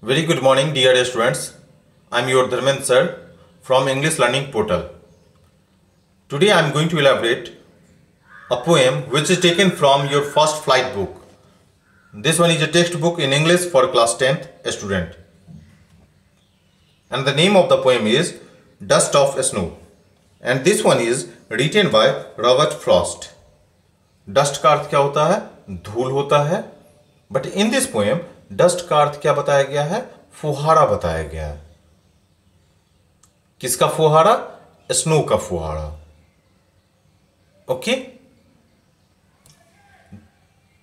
Very good morning, dear students. I am your Dharmendra sir from English Learning Portal. Today I am going to elaborate a poem which is taken from your first flight book. This one is a textbook in English for class 10th student. And the name of the poem is Dust of Snow. And this one is written by Robert Frost. Dust का अर्थ क्या होता है? धूल होता है. But in this poem dust का अर्थ क्या बताया गया है? फुहारा बताया गया है. किसका फुहारा? स्नो का फुहारा. Okay.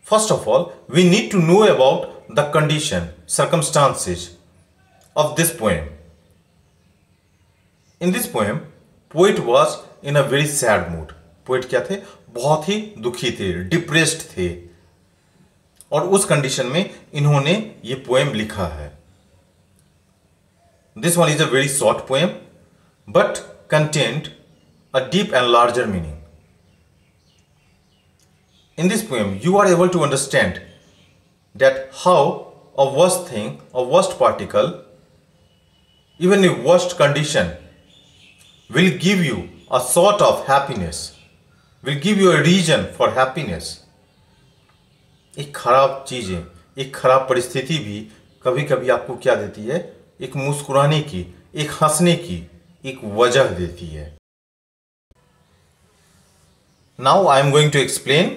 First of all we need to know about the condition, circumstances of this poem. In this poem poet was in a very sad mood. Poet क्या थे? बहुत ही दुखी थे, डिप्रेस्ड थे. और उस कंडीशन में इन्होंने ये पोएम लिखा है. This one is a very short poem but content a deep and larger meaning. In this poem, you are able to understand that how a worst thing, a worst particle, even a worst condition will give you a sort of happiness, will give you a reason for happiness. एक खराब चीजें, एक खराब परिस्थिति भी कभी कभी आपको क्या देती है? एक मुस्कुराने की, एक हंसने की एक वजह देती है. Now I am going to explain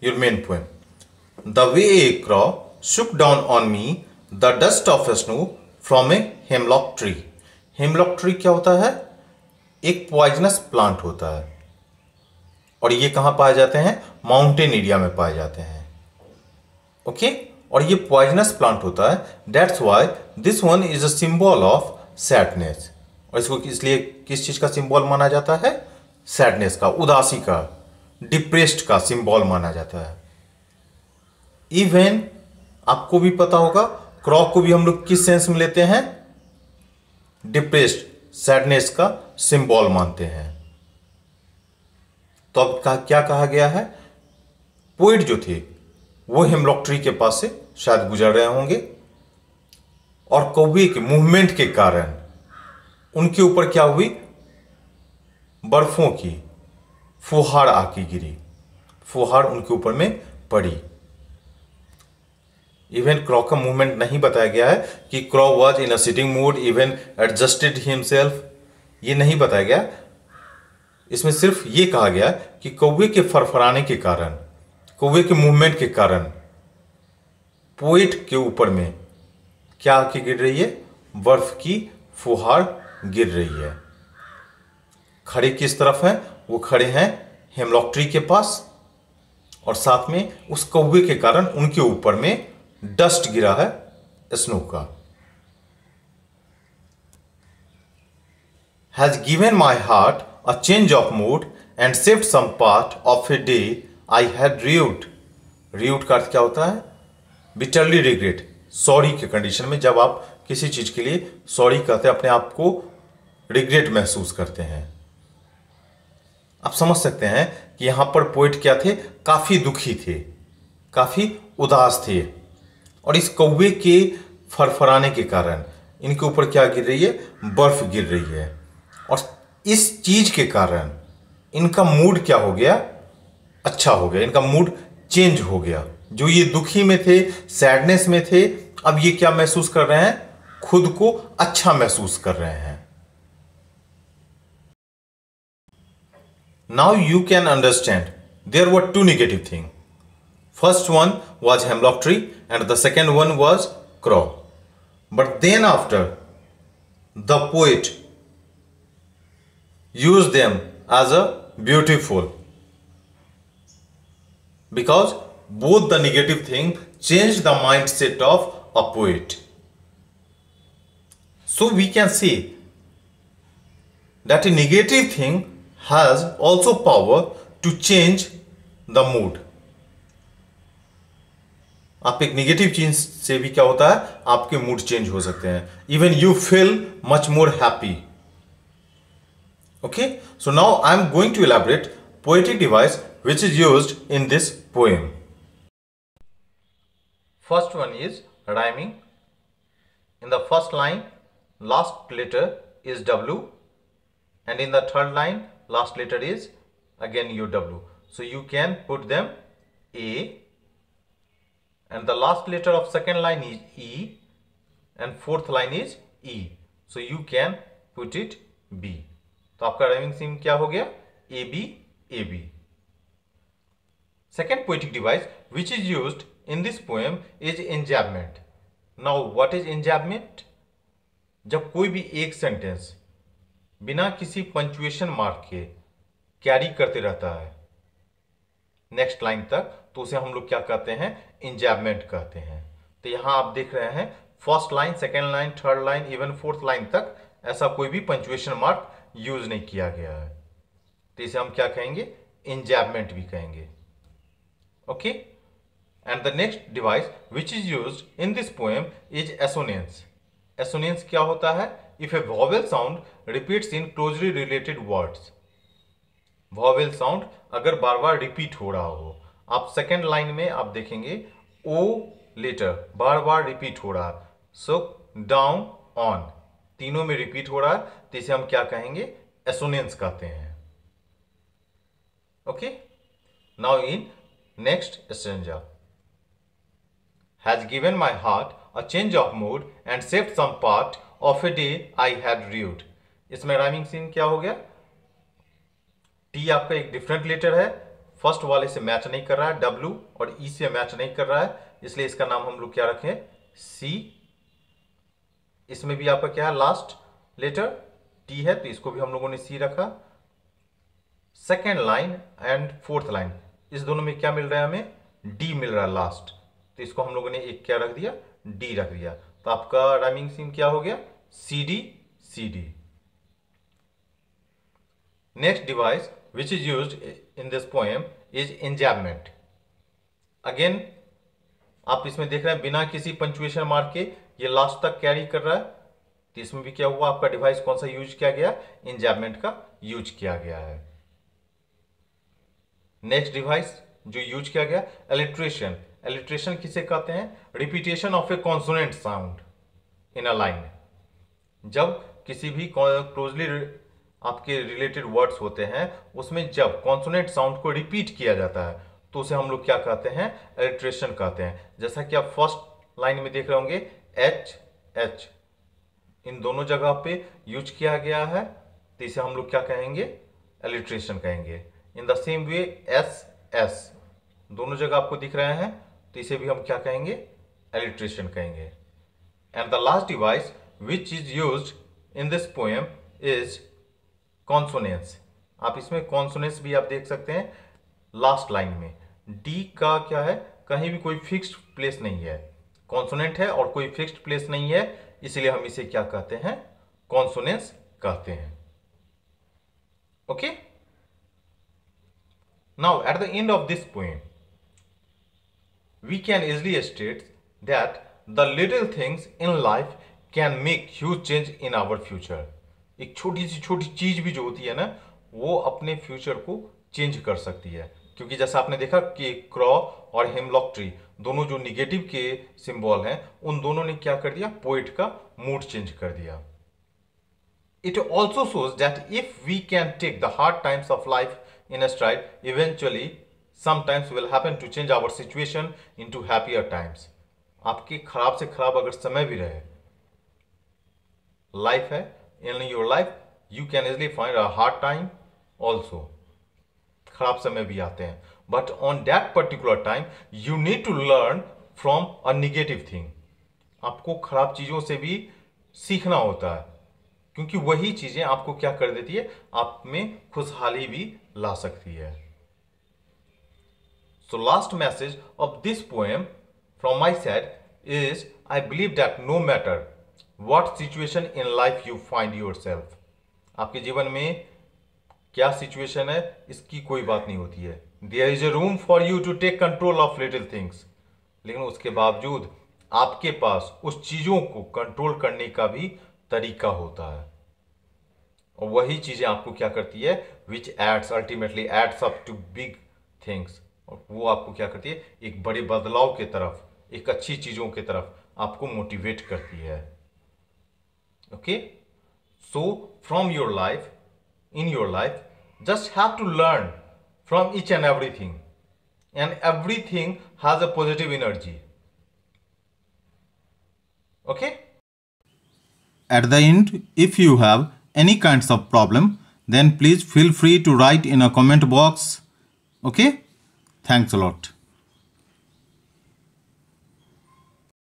your main poem. The way a crow shook down on me the dust of snow from a hemlock tree. Hemlock tree क्या होता है? एक पॉइजनस प्लांट होता है. और ये कहां पाए जाते हैं? माउंटेन एरिया में पाए जाते हैं. ओके. और ये पॉइजनस प्लांट होता है. That's why this one is a symbol of sadness. और इसको इसलिए किस चीज का सिंबल माना जाता है? सैडनेस का, उदासी का, डिप्रेस्ड का सिंबल माना जाता है. इवन आपको भी पता होगा, क्रॉ को भी हम लोग किस सेंस में लेते हैं? डिप्रेस्ड, सैडनेस का सिंबल मानते हैं. तो अब क्या कहा गया है? पोएट जो थे वो हेमलॉक ट्री के पास से शायद गुजर रहे होंगे और कौवे के मूवमेंट के कारण उनके ऊपर क्या हुई? बर्फों की फुहार आके गिरी. फुहार उनके ऊपर में पड़ी. इवन क्रॉ का मूवमेंट नहीं बताया गया है कि crow was in a sitting mood, even adjusted himself. ये नहीं बताया गया. इसमें सिर्फ ये कहा गया कि कौवे के फरफराने के कारण, कौवे के मूवमेंट के कारण पोएट के ऊपर में क्या आके गिर रही है? बर्फ की फुहार गिर रही है. खड़े किस तरफ हैं? वो खड़े हैं हेमलॉक ट्री के पास और साथ में उस कौवे के कारण उनके ऊपर में डस्ट गिरा है स्नो का. Has given my heart a change of mood and saved some part of a day I had rued. Rued का अर्थ क्या होता है? Bitterly regret. सॉरी के कंडीशन में जब आप किसी चीज के लिए सॉरी कहते हैं, अपने आप को रिग्रेट महसूस करते हैं. आप समझ सकते हैं कि यहां पर पोएट क्या थे? काफी दुखी थे, काफी उदास थे. और इस कौवे के फरफराने के कारण इनके ऊपर क्या गिर रही है? बर्फ गिर रही है. और इस चीज के कारण इनका मूड क्या हो गया? अच्छा हो गया. इनका मूड चेंज हो गया. जो ये दुखी में थे, सैडनेस में थे, अब ये क्या महसूस कर रहे हैं? खुद को अच्छा महसूस कर रहे हैं. Now you can understand there were two negative things. First one was hemlock tree and the second one was crow. But then after the poet used them as a beautiful, because both the negative thing changed the mindset of a poet. So we can see that a negative thing has also power to change the mood. आप एक negative चीज से भी क्या होता है? आपके mood change हो सकते हैं. Even you feel much more happy. Okay. So now I am going to elaborate poetic device which is used in this poem. First one is rhyming. In the first line, last letter is W, and in the third line, last letter is again your W. So you can put them A, and the last letter of second line is E, and fourth line is E. So you can put it B. तो आपका rhyming सीम क्या हो गया? A B A B. Second poetic device which is used in this poem is enjambment. Now what is enjambment? जब कोई भी एक sentence बिना किसी पंक्चुएशन मार्क के कैरी करते रहता है नेक्स्ट लाइन तक, तो उसे हम लोग क्या कहते हैं? इंजैबमेंट कहते हैं. तो यहां आप देख रहे हैं first line, second line, third line, even fourth line तक ऐसा कोई भी पंक्चुएशन मार्क यूज नहीं किया गया है. तो इसे हम क्या कहेंगे? इंजैबमेंट भी कहेंगे. Okay. And the next device which is used in this poem is assonance. Assonance क्या होता है? If A vowel sound repeats in closely related words. Vowel sound अगर बार बार रिपीट हो रहा हो, आप सेकेंड लाइन में आप देखेंगे ओ लेटर बार बार रिपीट हो रहा है. सो डाउन ऑन तीनों में रिपीट हो रहा है, तो इसे हम क्या कहेंगे? एसोनेंस कहते हैं. Okay. Now in next stanza. Has given my heart a change of mood and saved some part of a day I had read. इसमें राइमिंग सीन क्या हो गया? टी आपका एक डिफरेंट लेटर है, फर्स्ट वाले से मैच नहीं कर रहा है, डब्ल्यू और ई से मैच नहीं कर रहा है, इसलिए इसका नाम हम लोग क्या रखें? सी. इसमें भी आपका क्या है? लास्ट लेटर टी है, तो इसको भी हम लोगों ने सी रखा. Second line and fourth line, इस दोनों में क्या मिल रहा है हमें? डी मिल रहा है लास्ट, तो इसको हम लोगों ने एक क्या रख दिया? डी रख दिया. तो आपका राइमिंग सीम क्या हो गया? C D C D. Next device which is used in this poem is enjambment. Again आप इसमें देख रहे हैं बिना किसी पंक्चुएशन मार्क के ये लास्ट तक कैरी कर रहा है, तो इसमें भी क्या हुआ? आपका डिवाइस कौन सा यूज किया गया? इंजैबमेंट का यूज किया गया है. नेक्स्ट डिवाइस जो यूज किया गया, एलिट्रेशन. एलिट्रेशन किसे कहते हैं? Repetition of A consonant sound in a line. जब किसी भी क्लोजली आपके रिलेटेड वर्ड्स होते हैं उसमें जब कॉन्सोनेंट साउंड को रिपीट किया जाता है तो उसे हम लोग क्या कहते हैं? एलिट्रेशन कहते हैं. जैसा कि आप फर्स्ट लाइन में देख रहे होंगे एच एच इन दोनों जगह पे यूज किया गया है, तो इसे हम लोग क्या कहेंगे? एलिट्रेशन कहेंगे. In the same way S S दोनों जगह आपको दिख रहे हैं, तो इसे भी हम क्या कहेंगे? एलिट्रेशन कहेंगे. And the last device which is used in this poem is consonance. आप इसमें कॉन्सोनेंस भी आप देख सकते हैं लास्ट लाइन में. डी का क्या है? कहीं भी कोई फिक्स्ड प्लेस नहीं है, कॉन्सोनेंट है और कोई फिक्स्ड प्लेस नहीं है, इसलिए हम इसे क्या कहते हैं? कॉन्सोनेंस कहते हैं. Okay. Now at the end of this poem we can easily state that the little things in life can make huge change in our future. एक छोटी सी छोटी चीज भी जो होती है ना, वो अपने फ्यूचर को चेंज कर सकती है. क्योंकि जैसा आपने देखा कि क्रॉ और हेमलॉक ट्री दोनों जो निगेटिव के सिंबल हैं, उन दोनों ने क्या कर दिया? पोएट का मूड चेंज कर दिया. It also shows that if we can take the hard times of life in stride, eventually sometimes will happen to change our situation into happier times. आपके खराब से खराब अगर समय भी रहे, लाइफ है, in your life you can easily find a hard time also. खराब समय भी आते हैं, but on that particular time you need to learn from a negative thing. आपको खराब चीजों से भी सीखना होता है, क्योंकि वही चीजें आपको क्या कर देती है? आप में खुशहाली भी ला सकती है. So last message of this poem from my side is I believe that no matter what situation in life you find yourself, आपके जीवन में क्या सिचुएशन है इसकी कोई बात नहीं होती है. There is a room for you to take control of little things. लेकिन उसके बावजूद आपके पास उस चीजों को कंट्रोल करने का भी तरीका होता है, और वही चीजें आपको क्या करती है? Which adds ultimately adds up to big things. और वो आपको क्या करती है? एक बड़े बदलाव के तरफ, एक अच्छी चीजों की तरफ आपको मोटिवेट करती है. Okay, so from your life, in your life, just have to learn from each and everything has a positive energy. Okay. At the end, if you have any kinds of problem, then please feel free to write in a comment box. Okay, thanks a lot.